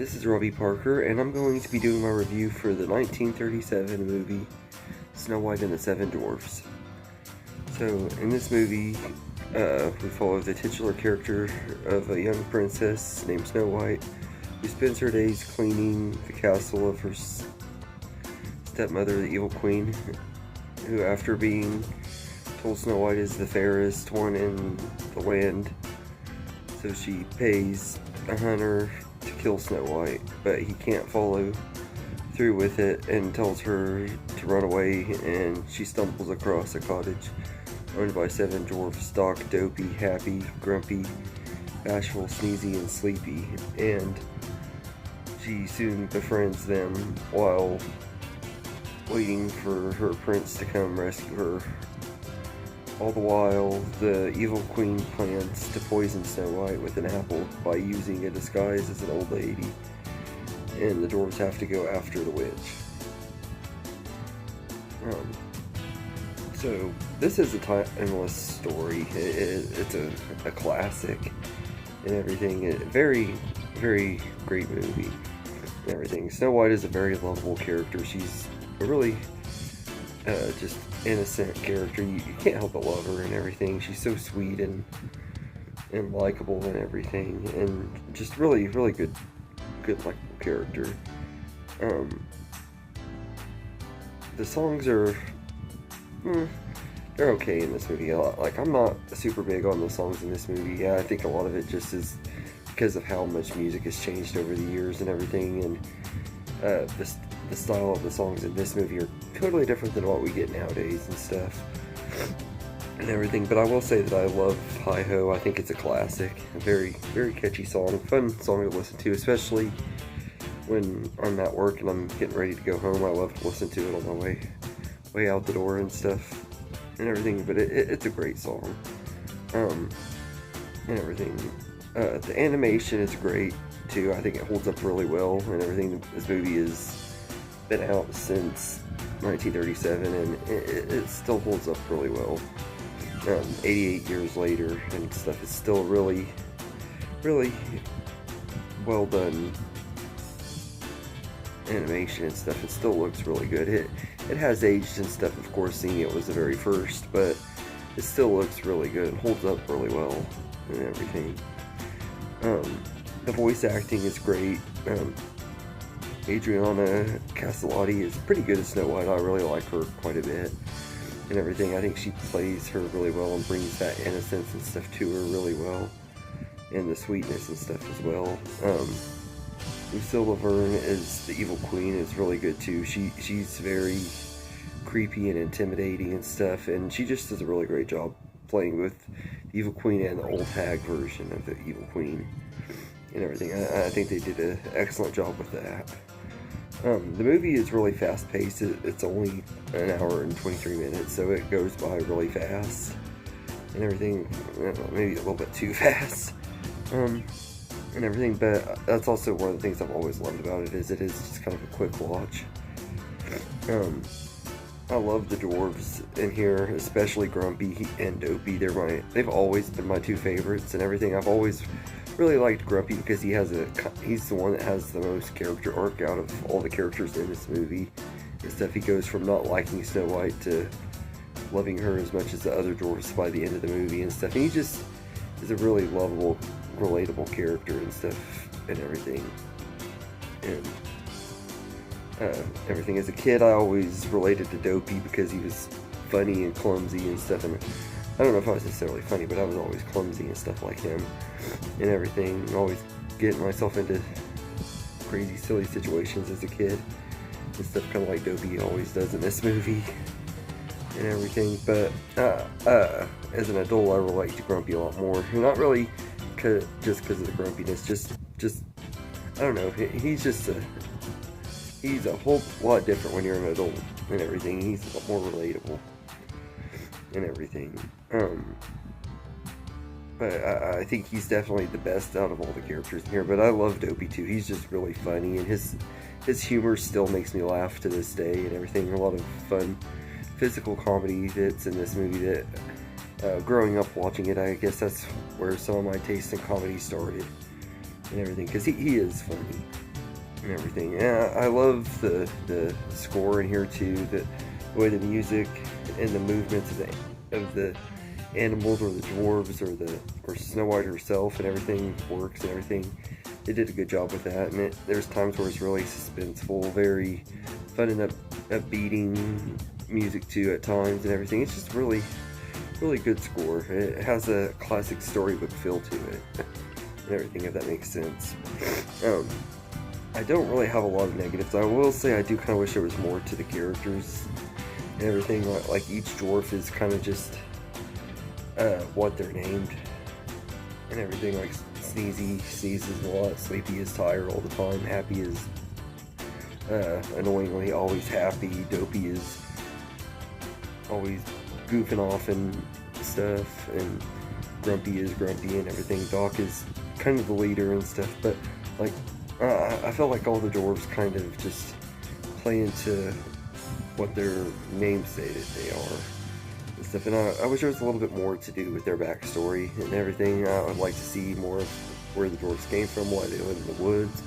this is Robbie Parker, and I'm going to be doing my review for the 1937 movie Snow White and the Seven Dwarfs. So, in this movie, we follow the titular character of a young princess named Snow White, who spends her days cleaning the castle of her stepmother, the evil queen, who, after being told Snow White is the fairest one in the land, so she pays a hunter to kill Snow White, but he can't follow through with it and tells her to run away, and she stumbles across a cottage owned by seven dwarfs: Doc, Dopey, Happy, Grumpy, Bashful, Sneezy, and Sleepy, and she soon befriends them while waiting for her prince to come rescue her. All the while, the evil queen plans to poison Snow White with an apple by using a disguise as an old lady, and the dwarves have to go after the witch. So, this is a timeless story. It's a classic and everything. Very, very great movie and everything. Snow White is a very lovable character. She's a really just innocent character. You can't help but love her and everything. She's so sweet and likable and everything, and just really good likable character. The songs are they're okay in this movie. Like, I'm not super big on the songs in this movie. Yeah, I think a lot of it just is because of how much music has changed over the years and everything, and the style of the songs in this movie are totally different than what we get nowadays and stuff and everything. But I will say that I love Hi Ho. I think it's a classic, a very catchy song, fun song to listen to, especially when I'm at work and I'm getting ready to go home. I love to listen to it on my way out the door and stuff and everything. But it's a great song and everything. The animation is great too. I think it holds up really well and everything. This movie has been out since 1937 and it still holds up really well. 88 years later and stuff, is still really well done animation and stuff. It still looks really good. It has aged and stuff, of course, seeing it was the very first, but it still looks really good and holds up really well and everything. The voice acting is great. Adriana Castellotti is pretty good as Snow White. I really like her quite a bit and everything. I think she plays her really well and brings that innocence and stuff to her really well, and the sweetness and stuff as well. Lucille Laverne as the evil queen is really good too. She's very creepy and intimidating and stuff, and she just does a really great job playing with the evil queen and the old hag version of the evil queen and everything. I think they did an excellent job with that. The movie is really fast-paced. It's only an hour and 23 minutes, so it goes by really fast and everything. Maybe a little bit too fast and everything, but that's also one of the things I've always loved about it, is it is just kind of a quick watch. I love the dwarves in here, especially Grumpy and Dopey. They've always been my two favorites and everything. I've always really liked Grumpy because he's the one that has the most character arc out of all the characters in this movie and stuff. He goes from not liking Snow White to loving her as much as the other dwarves by the end of the movie and stuff. And he just is a really lovable, relatable character and stuff and everything. And everything. As a kid, I always related to Dopey because he was funny and clumsy and stuff, and I don't know if I was necessarily funny, but I was always clumsy and stuff like him and everything, always getting myself into crazy, silly situations as a kid and stuff, kind of like Dopey always does in this movie and everything. But as an adult, I relate to Grumpy a lot more. Not just because of the grumpiness, just I don't know, he's a whole lot different when you're an adult and everything. He's a lot more relatable and everything. But I think he's definitely the best out of all the characters in here. But I love Dopey too. He's just really funny, and his humor still makes me laugh to this day and everything. A lot of fun physical comedy that's in this movie that growing up watching it, I guess that's where some of my taste in comedy started and everything, because he is funny and everything. Yeah, I love the score in here too. The way the music and the movements of the animals, or the dwarves, or Snow White herself, and everything works and everything. They did a good job with that, and there's times where it's really suspenseful, very fun and upbeating music too at times and everything. It's just really good score. It has a classic storybook feel to it and everything, if that makes sense. I don't really have a lot of negatives. I will say I do kind of wish there was more to the characters and everything. Like each dwarf is kind of just what they're named and everything. Like Sneezy sneezes a lot, Sleepy is tired all the time, Happy is annoyingly always happy, Dopey is always goofing off and stuff, and Grumpy is grumpy and everything. Doc is kind of the leader and stuff, but like I felt like all the dwarves kind of just play into what their names say that they are and stuff, and I wish there was a little bit more to do with their backstory and everything. I would like to see more of where the dwarves came from, why they live in the woods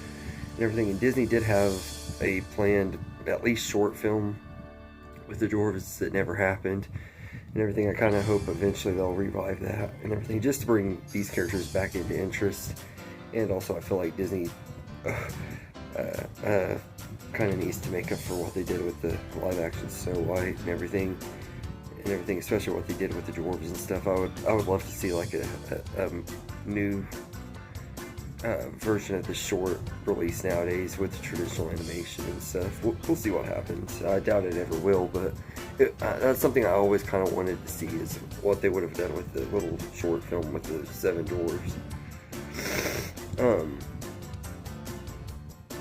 and everything. And Disney did have a planned, at least short film with the dwarves that never happened and everything. I kind of hope eventually they'll revive that and everything, just to bring these characters back into interest. And also I feel like Disney kind of needs to make up for what they did with the live action Snow White and everything, especially what they did with the dwarves and stuff. I would love to see like a new version of the short release nowadays with the traditional animation and stuff. We'll see what happens. I doubt it ever will, but that's something I always kind of wanted to see, is what they would have done with the little short film with the Seven Dwarfs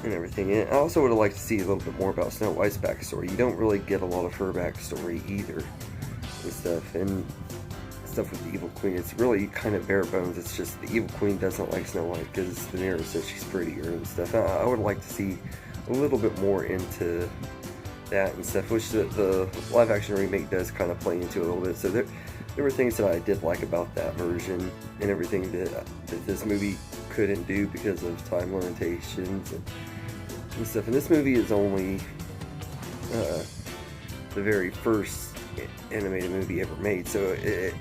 and everything. And I also would have liked to see a little bit more about Snow White's backstory. You don't really get a lot of her backstory either and stuff. And stuff with the Evil Queen, it's really kind of bare bones. It's just the Evil Queen doesn't like Snow White because the mirror says she's prettier and stuff. I would like to see a little bit more into that and stuff, which the live action remake does kind of play into a little bit. So there were things that I did like about that version and everything that this movie couldn't do because of time limitations and stuff. And this movie is only the very first animated movie ever made, so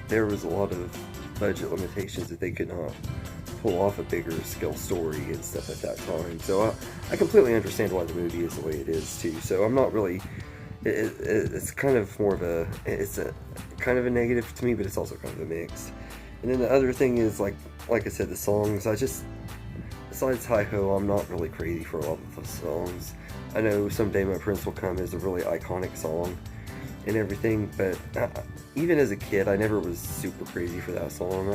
there was a lot of budget limitations that they could not pull off a bigger scale story and stuff at that time. So I completely understand why the movie is the way it is too. So I'm not really, it's kind of more of a, it's a kind of a negative to me, but it's also kind of a mix. And then the other thing is, like I said, the songs. Besides Hi Ho, I'm not really crazy for a lot of the songs. I know Someday My Prince Will Come is a really iconic song and everything, but even as a kid, I never was super crazy for that song.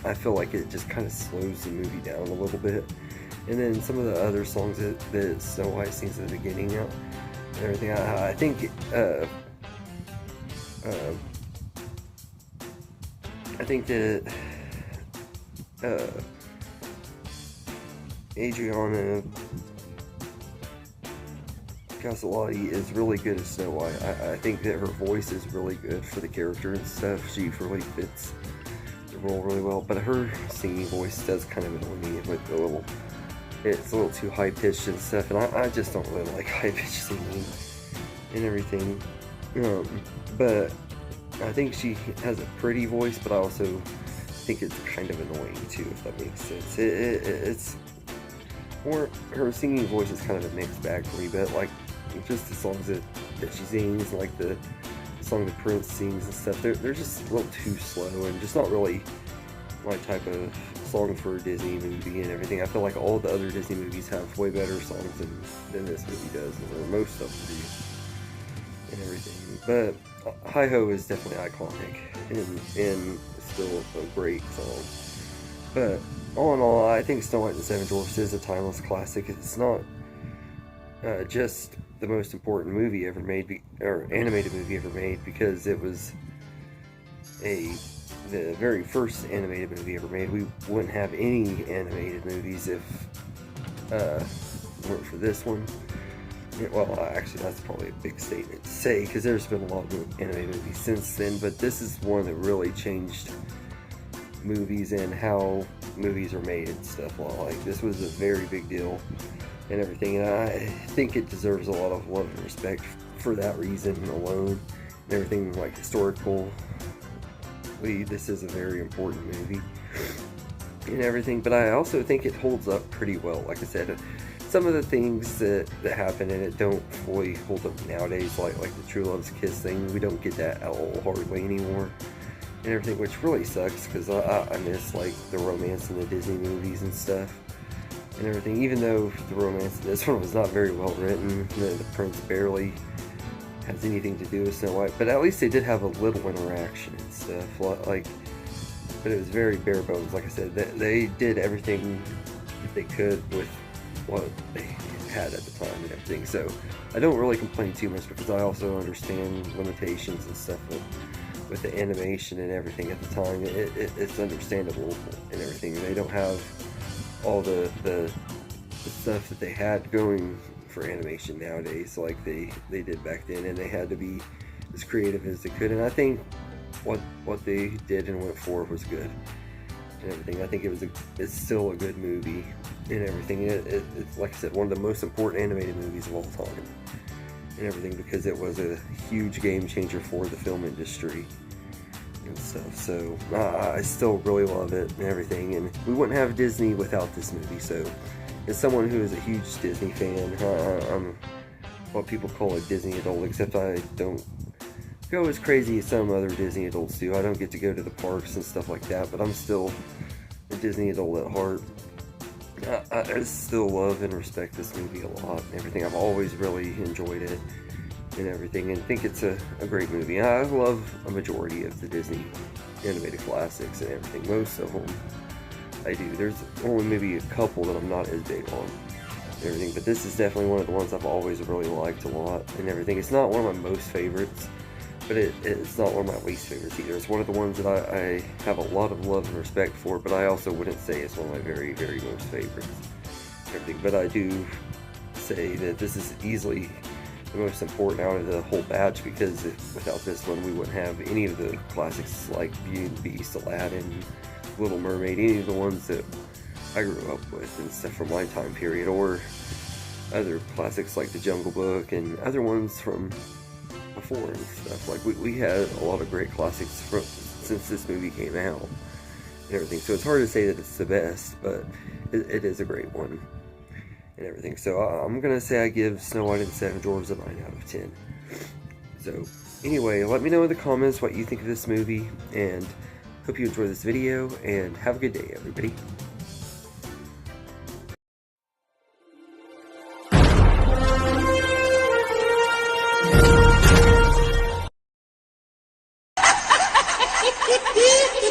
I feel like it just kind of slows the movie down a little bit. And then some of the other songs that Snow White sings at the beginning and everything, I think that Adriana Castellotti is really good as Snow White. I think that her voice is really good for the character and stuff. She really fits the role really well, but her singing voice does kind of annoy me with it's a little too high-pitched and stuff, and I just don't really like high-pitched singing and everything. But I think she has a pretty voice, but I also think it's kind of annoying too, if that makes sense. It's more, her singing voice is kind of a mixed bag for me, but like just the songs that she sings, like the song that Prince sings and stuff, they're just a little too slow and just not really my type of song for a Disney movie and everything. I feel like all the other Disney movies have way better songs than this movie does, or most of them do and everything. But Hi Ho is definitely iconic and still a great song. But all in all, I think Snow White and the Seven Dwarfs is a timeless classic. It's not just the most important movie ever made, or animated movie ever made, because it was the very first animated movie ever made. We wouldn't have any animated movies if it weren't for this one. Well, actually, that's probably a big statement to say, because there's been a lot of animated movies since then, but this is one that really changed movies and how movies are made and stuff. Like, this was a very big deal and everything, and I think it deserves a lot of love and respect for that reason alone, and everything. Like historically, this is a very important movie and everything, but I also think it holds up pretty well. Like I said, some of the things that happen in it don't fully hold up nowadays, like the True Love's Kiss thing. We don't get that at all hardly anymore, and everything, which really sucks, because I miss like the romance in the Disney movies and stuff and everything. Even though the romance in this one was not very well written, the prince barely has anything to do with Snow White, but at least they did have a little interaction and stuff, like, but it was very bare bones. Like I said, they did everything that they could with what they had at the time and everything, so I don't really complain too much, because I also understand limitations and stuff with the animation and everything at the time. It's understandable and everything. They don't have all the stuff that they had going for animation nowadays like they did back then, and they had to be as creative as they could, and I think what they did and went for was good and everything. I think it's still a good movie and everything. It's, like I said, one of the most important animated movies of all time and everything, because it was a huge game changer for the film industry and stuff. So I still really love it and everything, and we wouldn't have Disney without this movie. So as someone who is a huge Disney fan, I'm what people call a Disney adult, except I don't go as crazy as some other Disney adults do. I don't get to go to the parks and stuff like that, but I'm still a Disney adult at heart. I still love and respect this movie a lot and everything. I've always really enjoyed it and everything, and think it's a great movie. I love a majority of the Disney animated classics and everything. Most of them I do. There's only maybe a couple that I'm not as big on and everything, but this is definitely one of the ones I've always really liked a lot and everything. It's not one of my most favorites, but it's not one of my least favorites either. It's one of the ones that I have a lot of love and respect for, but I also wouldn't say it's one of my very, very most favorites and everything. But I do say that this is easily the most important out of the whole batch, because without this one we wouldn't have any of the classics like Beauty and the Beast, Aladdin, Little Mermaid, any of the ones that I grew up with and stuff from my time period, or other classics like The Jungle Book and other ones from before and stuff. Like we had a lot of great classics since this movie came out and everything, so it's hard to say that it's the best, but it is a great one and everything. So I'm gonna say I give Snow White and the Seven Dwarfs a 9 out of 10. So anyway, let me know in the comments what you think of this movie, and hope you enjoy this video, and have a good day, everybody. Hee hee!